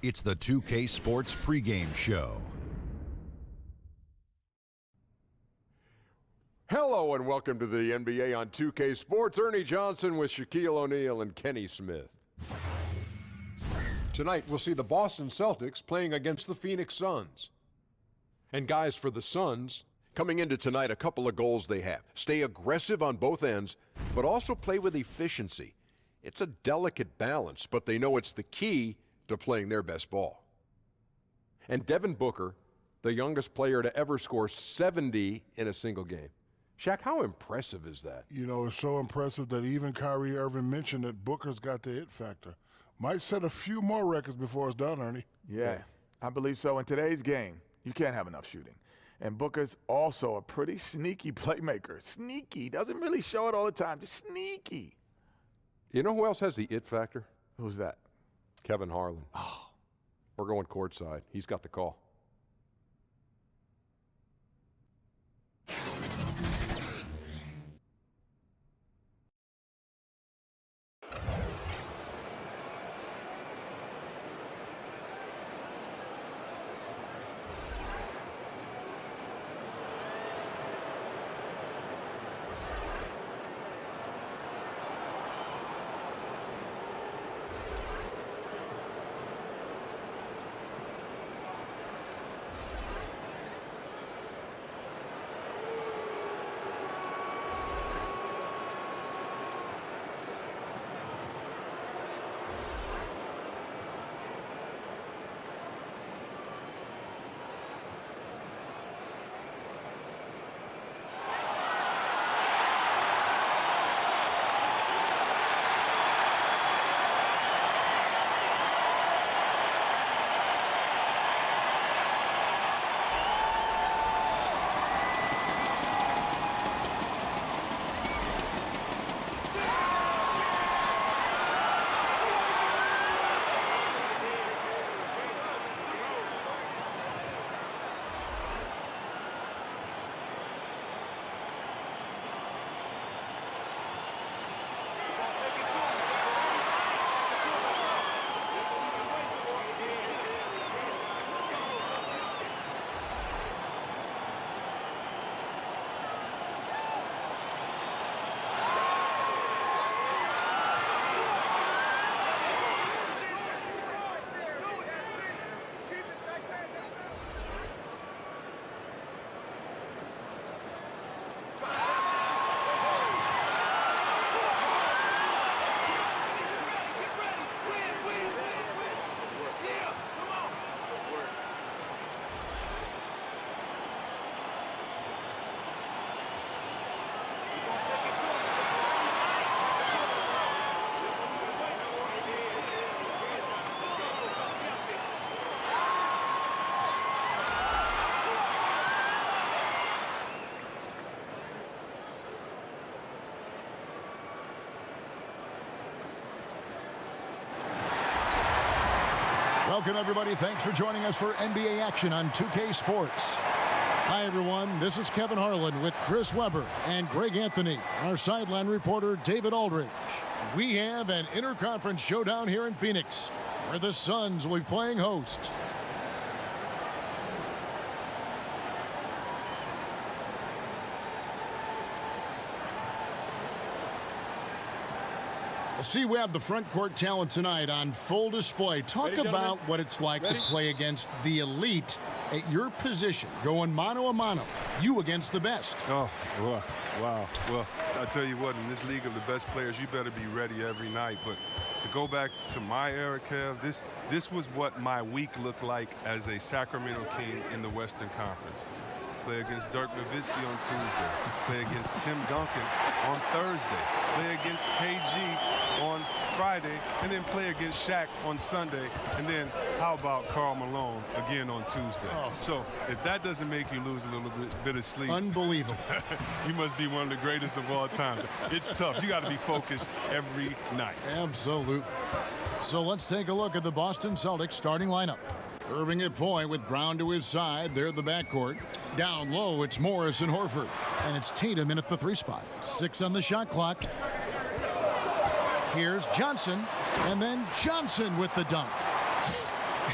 It's the 2K Sports pregame show. Hello and welcome to the NBA on 2K Sports. Ernie Johnson with Shaquille O'Neal and Kenny Smith. Tonight we'll see the Boston Celtics playing against the Phoenix Suns. And guys, for the Suns, coming into tonight, a couple of goals they have. Stay aggressive on both ends, but also play with efficiency. It's a delicate balance, but they know it's the key to playing their best ball. And Devin Booker, the youngest player to ever score 70 in a single game. Shaq, how impressive is that? You know, it's so impressive that even Kyrie Irving mentioned that Booker's got the it factor. Might set a few more records before it's done, Ernie. Yeah, I believe so. In today's game, you can't have enough shooting. And Booker's also a pretty sneaky playmaker. Sneaky. Doesn't really show it all the time. Just sneaky. You know who else has the it factor? Who's that? Kevin Harlan. Oh. We're going courtside. He's got the call. Welcome, everybody. Thanks for joining us for NBA action on 2K Sports. Hi, everyone. This is Kevin Harlan with Chris Webber and Greg Anthony, our sideline reporter, David Aldridge. We have an interconference showdown here in Phoenix, where the Suns will be playing host. See, we have the front court talent tonight on full display. Talk about what it's like to play against the elite at your position, going mano a mano, you against the best. Oh, wow. Well, I tell you what, in this league of the best players, you better be ready every night. But to go back to my era, Kev, this was what my week looked like as a Sacramento King in the Western Conference. Play against Dirk Nowitzki on Tuesday. Play against Tim Duncan on Thursday. Play against KG on Friday. And then play against Shaq on Sunday. And then how about Karl Malone again on Tuesday? Oh. So if that doesn't make you lose a little bit of sleep. Unbelievable. You must be one of the greatest of all time. It's tough. You got to be focused every night. Absolutely. So let's take a look at the Boston Celtics starting lineup. Irving at point with Brown to his side. They're the backcourt. Down low, it's Morris and Horford. And it's Tatum in at the 3 spot. 6 on the shot clock. Here's Johnson. And then Johnson with the dunk.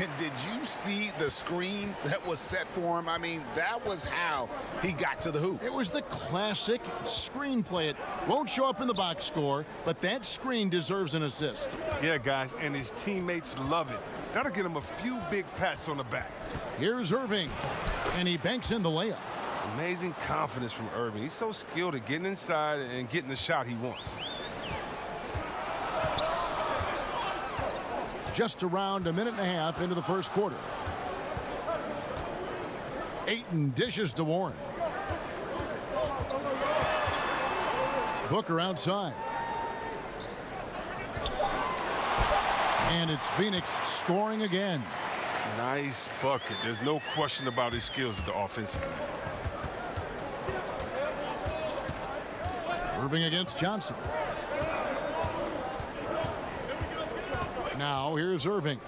And did you see the screen that was set for him? I mean, that was how he got to the hoop. It was the classic screenplay. It won't show up in the box score, but that screen deserves an assist. Yeah, guys, and his teammates love it. That'll get him a few big pats on the back. Here's Irving, and he banks in the layup. Amazing confidence from Irving. He's so skilled at getting inside and getting the shot he wants. Just around a minute and a half into the first quarter. Ayton dishes to Warren. Booker outside. And it's Phoenix scoring again. Nice bucket. There's no question about his skills at the offensive end. Irving against Johnson. Now here's Irving.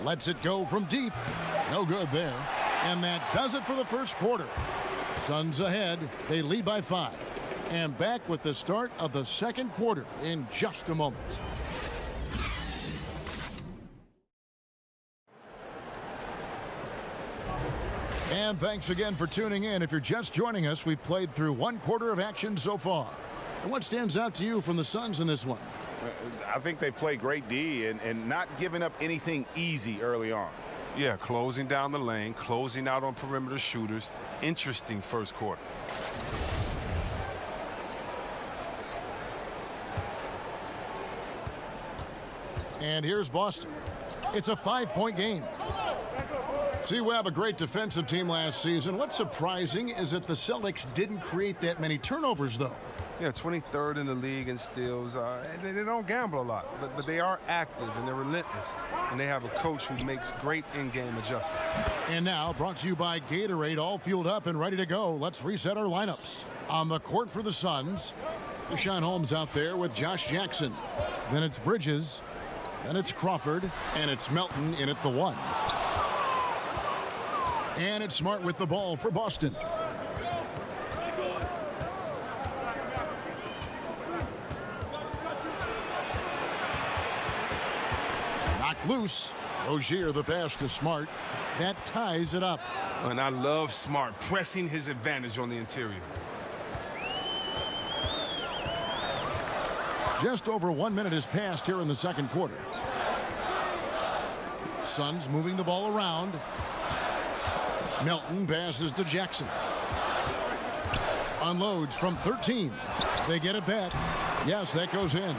Lets it go from deep. No good there. And that does it for the first quarter. Suns ahead. They lead by 5. And back with the start of the second quarter in just a moment. And thanks again for tuning in. If you're just joining us, we've played through one quarter of action so far. And what stands out to you from the Suns in this one? I think they played great D and not giving up anything easy early on. Yeah, closing down the lane, closing out on perimeter shooters. Interesting first quarter. And here's Boston. It's a 5-point game. See, we have a great defensive team last season. What's surprising is that the Celtics didn't create that many turnovers, though. Yeah, 23rd in the league in steals. They don't gamble a lot, but they are active and they're relentless. And they have a coach who makes great in-game adjustments. And now, brought to you by Gatorade, all fueled up and ready to go. Let's reset our lineups. On the court for the Suns, Deshaun Holmes out there with Josh Jackson. Then it's Bridges. Then it's Crawford. And it's Melton in at the 1. And it's Smart with the ball for Boston. Knocked loose. Rozier the pass to Smart. That ties it up. And I love Smart pressing his advantage on the interior. Just over 1 minute has passed here in the second quarter. Suns moving the ball around. Melton passes to Jackson. Unloads from 13. They get it back. Yes, that goes in.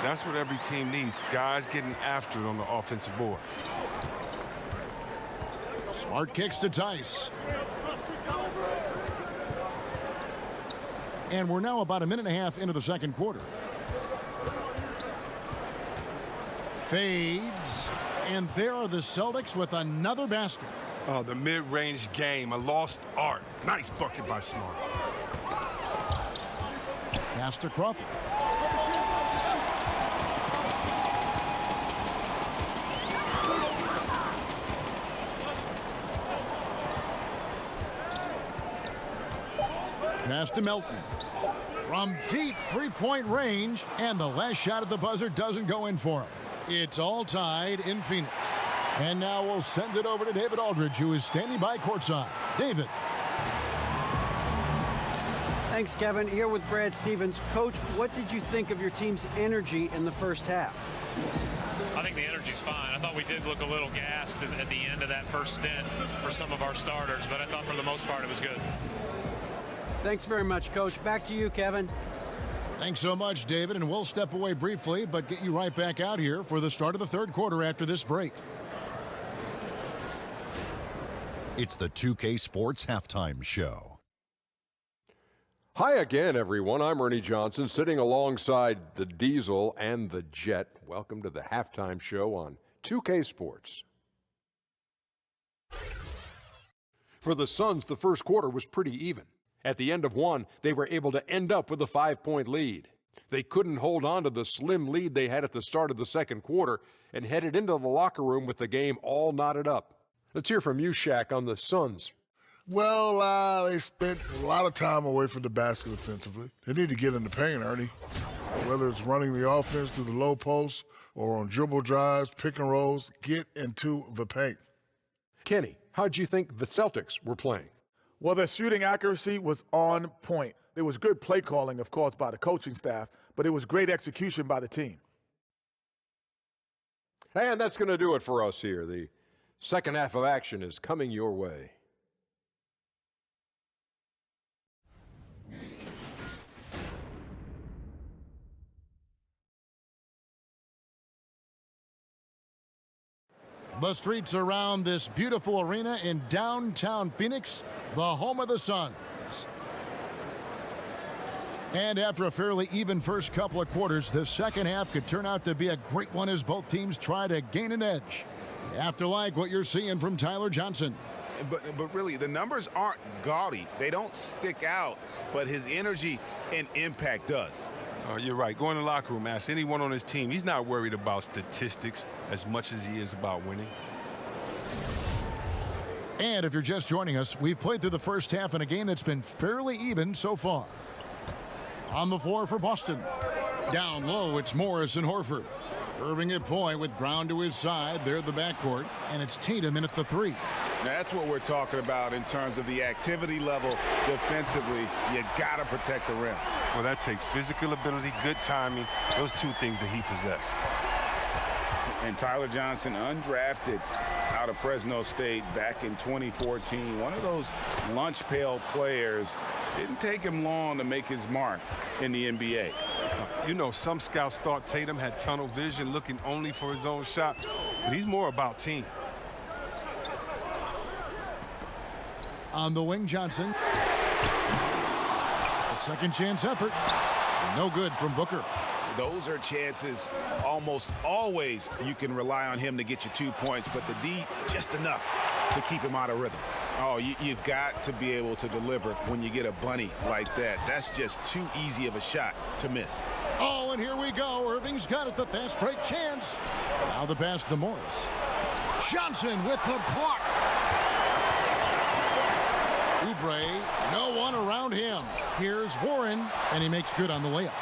That's what every team needs. Guys getting after it on the offensive board. Smart kicks to Tice. And we're now about a minute and a half into the second quarter. Fades. And there are the Celtics with another basket. Oh, the mid-range game, a lost art. Nice bucket by Smart. Pass to Crawford. Pass to Melton. From deep three-point range, and the last shot at the buzzer doesn't go in for him. It's all tied in Phoenix. And now we'll send it over to David Aldridge, who is standing by courtside. David. Thanks, Kevin. Here with Brad Stevens. Coach, what did you think of your team's energy in the first half? I think the energy's fine. I thought we did look a little gassed at the end of that first stint for some of our starters, but I thought for the most part it was good. Thanks very much, Coach. Back to you, Kevin. Thanks so much, David, and we'll step away briefly, but get you right back out here for the start of the third quarter after this break. It's the 2K Sports Halftime Show. Hi again, everyone. I'm Ernie Johnson, sitting alongside the Diesel and the Jet. Welcome to the Halftime Show on 2K Sports. For the Suns, the first quarter was pretty even. At the end of one, they were able to end up with a 5-point lead. They couldn't hold on to the slim lead they had at the start of the second quarter and headed into the locker room with the game all knotted up. Let's hear from you, Shaq, on the Suns. Well, they spent a lot of time away from the basket offensively. They need to get in the paint, Ernie. Whether it's running the offense through the low post or on dribble drives, pick and rolls, get into the paint. Kenny, how'd you think the Celtics were playing? Well, their shooting accuracy was on point. There was good play calling, of course, by the coaching staff, but it was great execution by the team. And that's going to do it for us here. The second half of action is coming your way. The streets around this beautiful arena in downtown Phoenix, the home of the Suns. And after a fairly even first couple of quarters, the second half could turn out to be a great one as both teams try to gain an edge. You have to like what you're seeing from Tyler Johnson. But really, the numbers aren't gaudy. They don't stick out, but his energy and impact does. You're right. Go in the locker room, ask anyone on his team. He's not worried about statistics as much as he is about winning. And if you're just joining us, we've played through the first half in a game that's been fairly even so far. On the floor for Boston. Down low, it's Morris and Horford. Irving at point with Brown to his side. They're the backcourt, and it's Tatum in at the three. That's what we're talking about in terms of the activity level defensively. You got to protect the rim. Well, that takes physical ability, good timing, those two things that he possessed. And Tyler Johnson, undrafted out of Fresno State back in 2014. One of those lunch pail players. Didn't take him long to make his mark in the NBA. You know, some scouts thought Tatum had tunnel vision, looking only for his own shot, but he's more about team. On the wing, Johnson. A second chance effort. No good from Booker. Those are chances almost always you can rely on him to get you 2 points, but the D just enough to keep him out of rhythm. Oh, you've got to be able to deliver when you get a bunny like that. That's just too easy of a shot to miss. Oh, and here we go. Irving's got it, the fast break chance. Now the pass to Morris. Johnson with the block. Oubre, no one around him. Here's Warren, and he makes good on the layup.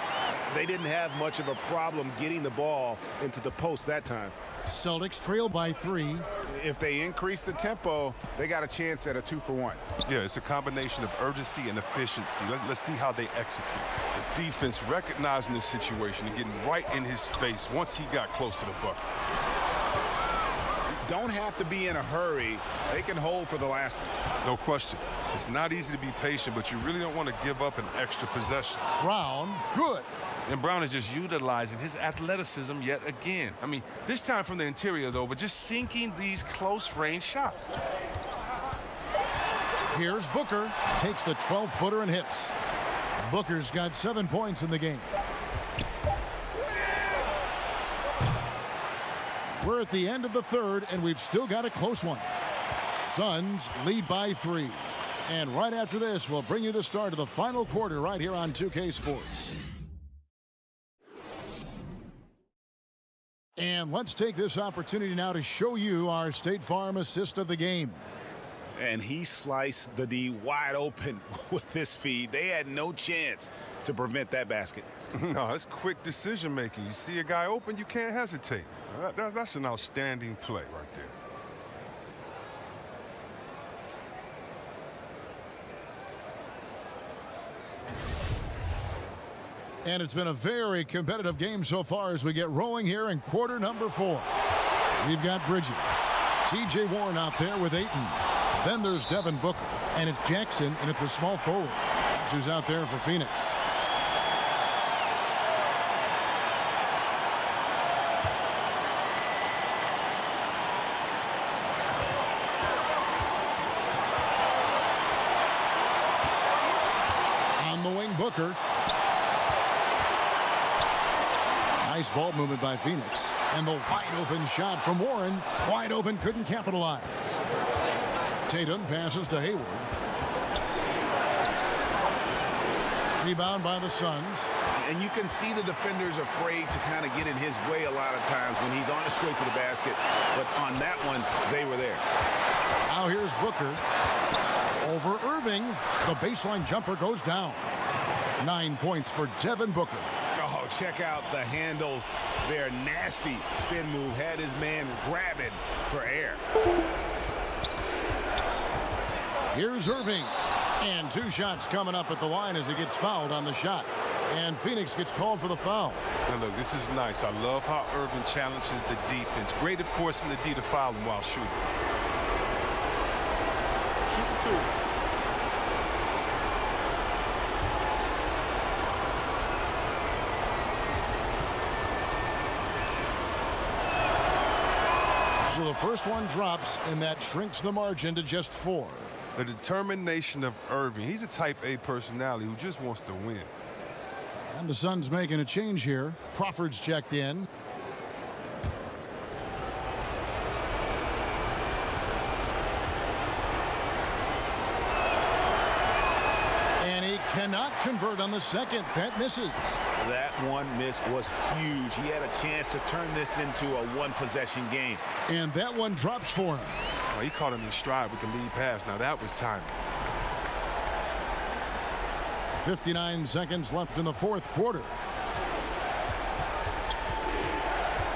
They didn't have much of a problem getting the ball into the post that time. Celtics trail by 3. If they increase the tempo, they got a chance at a 2-for-1. Yeah, it's a combination of urgency and efficiency. Let's see how they execute. The defense recognizing the situation and getting right in his face once he got close to the bucket. Don't have to be in a hurry. They can hold for the last one. No question. It's not easy to be patient, but you really don't want to give up an extra possession. Brown, good. And Brown is just utilizing his athleticism yet again. I mean, this time from the interior, though, but just sinking these close-range shots. Here's Booker. Takes the 12-footer and hits. Booker's got 7 points in the game. We're at the end of the third, and we've still got a close one. Suns lead by 3. And right after this, we'll bring you the start of the final quarter right here on 2K Sports. And let's take this opportunity now to show you our State Farm assist of the game. And he sliced the D wide open with this feed. They had no chance to prevent that basket. No, it's quick decision making. You see a guy open, you can't hesitate. That's an outstanding play right there. And it's been a very competitive game so far as we get rolling here in quarter number 4. We've got Bridges. T.J. Warren out there with Ayton. Then there's Devin Booker. And it's Jackson in at the small forward. That's who's out there for Phoenix. On the wing, Booker. Nice ball movement by Phoenix. And the wide open shot from Warren. Wide open, couldn't capitalize. Tatum passes to Hayward. Rebound by the Suns. And you can see the defenders afraid to kind of get in his way a lot of times when he's on his way to the basket. But on that one, they were there. Now here's Booker. Over Irving. The baseline jumper goes down. 9 points for Devin Booker. Oh, Oh, check out the handles. Their nasty spin move had his man grabbing for air. Here's Irving. And 2 shots coming up at the line as he gets fouled on the shot. And Phoenix gets called for the foul. Now look, this is nice. I love how Irving challenges the defense. Great at forcing the D to foul him while shooting. Shooting 2. So the first one drops, and that shrinks the margin to just 4. The determination of Irving. He's a type A personality who just wants to win. And the Suns making a change here. Crawford's checked in. And he cannot convert on the second. That misses. That one miss was huge. He had a chance to turn this into a one-possession game. And that one drops for him. Oh, he caught him in stride with the lead pass. Now that was timing. 59 seconds left in the fourth quarter.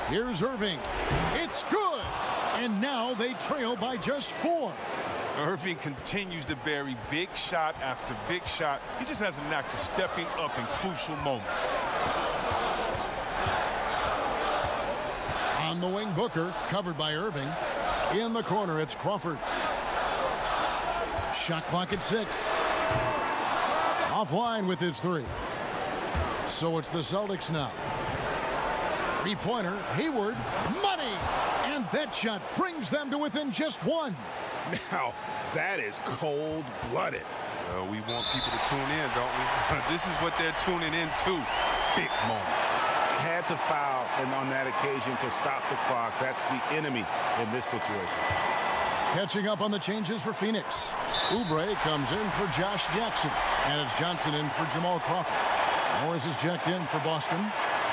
Here's Irving. It's good. And now they trail by just 4. Irving continues to bury big shot after big shot. He just has a knack for stepping up in crucial moments. On the wing, Booker, covered by Irving. In the corner, it's Crawford. Shot clock at 6. Offline with his 3. So it's the Celtics now. 3-pointer, Hayward, money! And that shot brings them to within just 1. Now, that is cold-blooded. We want people to tune in, don't we? This is what they're tuning into. Big moments. Had to foul, and on that occasion to stop the clock. That's the enemy in this situation. Catching up on the changes for Phoenix. Oubre comes in for Josh Jackson, and it's Johnson in for Jamal Crawford. Morris is checked in for Boston.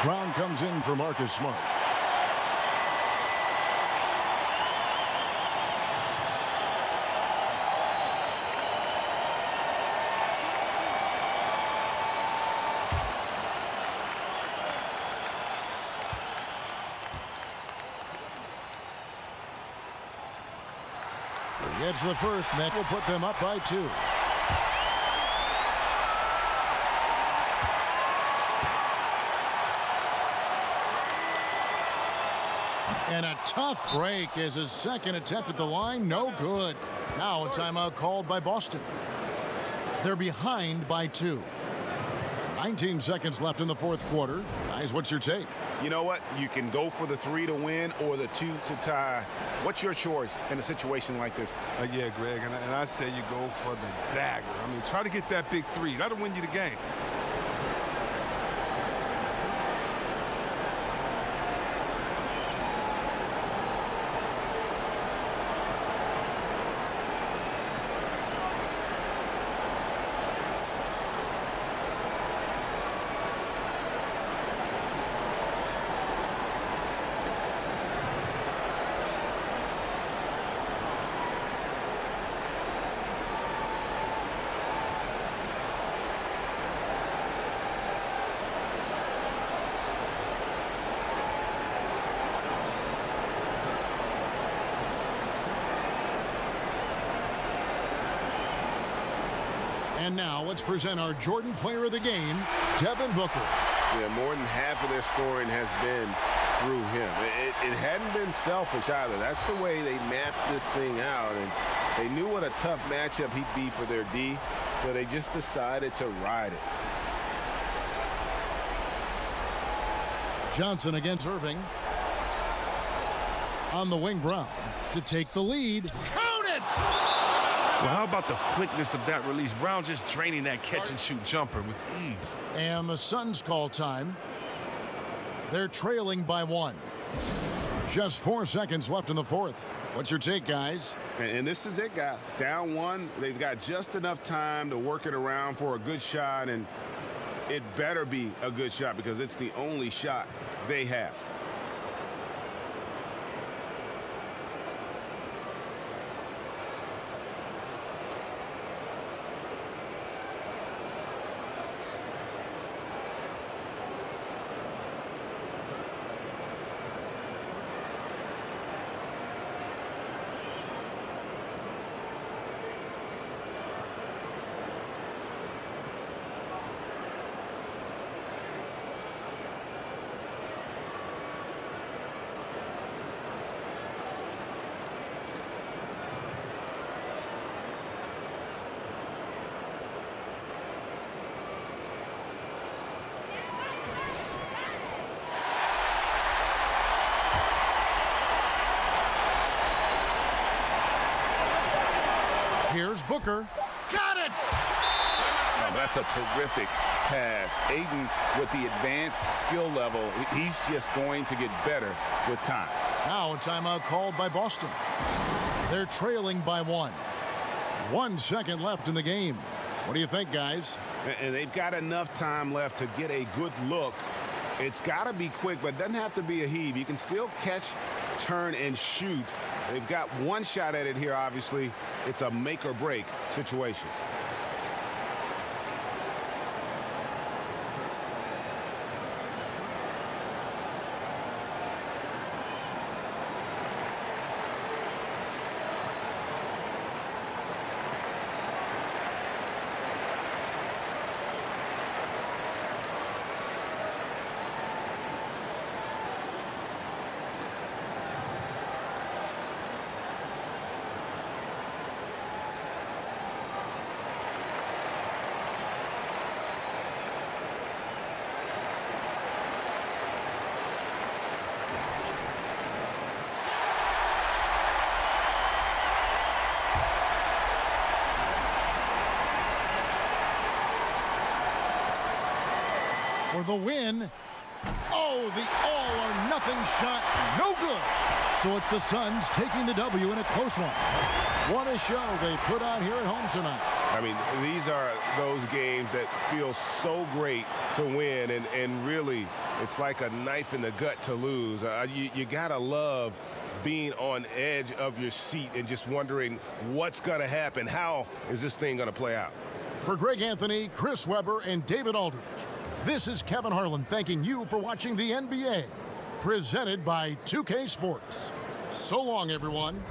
Brown comes in for Marcus Smart. Gets the first, and that will put them up by 2. And a tough break as his second attempt at the line, no good. Now a timeout called by Boston. They're behind by 2. 19 seconds left in the fourth quarter. Guys, what's your take? You know what? You can go for the 3 to win or the 2 to tie. What's your choice in a situation like this? Yeah, Greg, and I say you go for the dagger. I mean, try to get that big 3. That'll win you the game. And now let's present our Jordan Player of the Game, Devin Booker. Yeah, more than half of their scoring has been through him. It hadn't been selfish either. That's the way they mapped this thing out, and they knew what a tough matchup he'd be for their D, so they just decided to ride it. Johnson against Irving. On the wing, Brown to take the lead. Count it! Well, how about the quickness of that release? Brown just draining that catch-and-shoot jumper with ease. And the Suns call time. They're trailing by 1. Just 4 seconds left in the fourth. What's your take, guys? And this is it, guys. Down 1. They've got just enough time to work it around for a good shot, and it better be a good shot because it's the only shot they have. Here's Booker. Got it! Oh, that's a terrific pass. Aiden, with the advanced skill level, he's just going to get better with time. Now a timeout called by Boston. They're trailing by 1. 1 second left in the game. What do you think, guys? And they've got enough time left to get a good look. It's got to be quick, but it doesn't have to be a heave. You can still catch, turn, and shoot. They've got one shot at it here, obviously. It's a make-or-break situation. For the win. Oh, the all-or-nothing shot, no good. So it's the Suns taking the W in a close one. What a show they put on here at home tonight. I mean, these are those games that feel so great to win, and really, it's like a knife in the gut to lose. You gotta love being on edge of your seat and just wondering what's gonna happen. How is this thing gonna play out? For Greg Anthony, Chris Webber, and David Aldridge, this is Kevin Harlan thanking you for watching the NBA, presented by 2K Sports. So long, everyone.